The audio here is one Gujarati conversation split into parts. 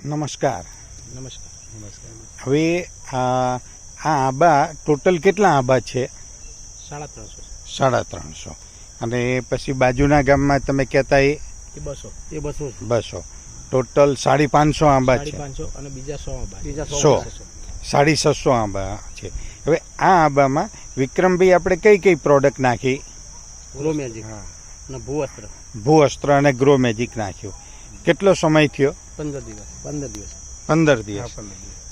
નમસ્કાર. નમસ્કાર. હવે આ આંબા ટોટલ કેટલા આંબા છે? 350. 350. અને પછી બાજુના ગામમાં તમે કહેતા એ 200 ટોટલ 550 આંબા છે. 550 અને બીજા 100 આંબા. 650 આંબા છે. હવે આ આંબામાં વિક્રમભાઈ આપણે કઈ કઈ પ્રોડક્ટ નાખી? ગ્રો મેજિક અને ભૂઅસ્ત્ર અને ગ્રો મેજિક નાખ્યું. કેટલો સમય થયો? 15 દિવસ.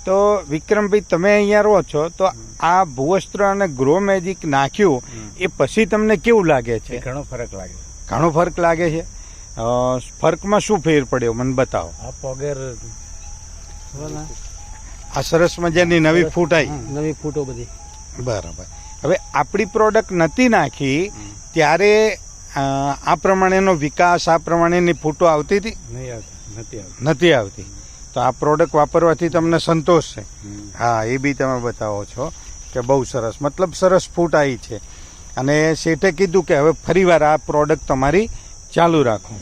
તો વિક્રમભાઈ તમે અહીંયા રહો છો તો આ ભૂઅસ્ત્ર અને ગ્રો મેજિક નાખ્યું એ પછી તમને કેવું લાગે છે? ઘણો ફરક લાગે. ઘણો ફરક લાગે છે. ફરકમાં શું ફેર પડ્યો મને બતાવો. આ પગેર આ સરસ મજાની નવી ફૂટ આવી. નવી ફૂટો બધી બરાબર. હવે આપણી પ્રોડક્ટ નથી નાખી ત્યારે આ પ્રમાણેનો વિકાસ, આ પ્રમાણેની ફૂટો આવતી હતી? નથી આવતી. તો આ પ્રોડક્ટ વાપરવાથી તમને સંતોષ છે? હા, એ બી તમે બતાવો છો કે બહુ સરસ, મતલબ સરસ ફૂટ આવી છે. અને શેઠે કીધું કે હવે ફરીવાર આ પ્રોડક્ટ તમારી ચાલુ રાખો.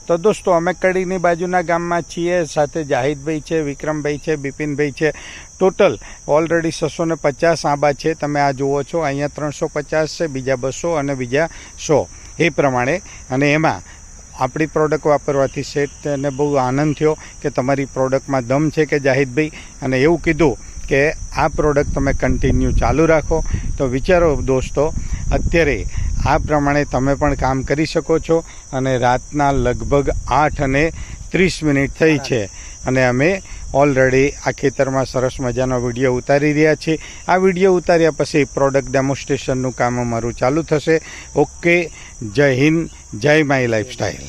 તો દોસ્તો, અમે કડીની બાજુના ગામમાં છીએ. સાથે જાહિદભાઈ છે, વિક્રમભાઈ છે, બિપિનભાઈ છે. ટોટલ ઓલરેડી 650 આંબા છે. તમે આ જુઓ છો, અહીંયા 350 છે, બીજા 200 અને બીજા 100 એ પ્રમાણે. અને એમાં આપણી પ્રોડક્ટ વાપરવાથી શેઠને બહુ આનંદ થયો કે તમારી પ્રોડક્ટમાં દમ છે કે જાહિદભાઈ, અને એવું કીધું કે આ પ્રોડક્ટ તમે કન્ટિન્યુ ચાલુ રાખો. તો વિચારો દોસ્તો, અત્યારે આ પ્રમાણે તમે પણ કામ કરી શકો છો. અને રાતના લગભગ 8:30 થઈ છે અને અમે ઓલરેડી આ ખેતરમાં સરસ મજાનો વિડીયો ઉતારી રહ્યા છીએ. આ વિડીયો ઉતાર્યા પછી પ્રોડક્ટ ડેમોન્સ્ટ્રેશનનું કામ અમારું ચાલુ થશે. ઓકે, જય હિન્દ, જય માય લાઈફસ્ટાઈલ.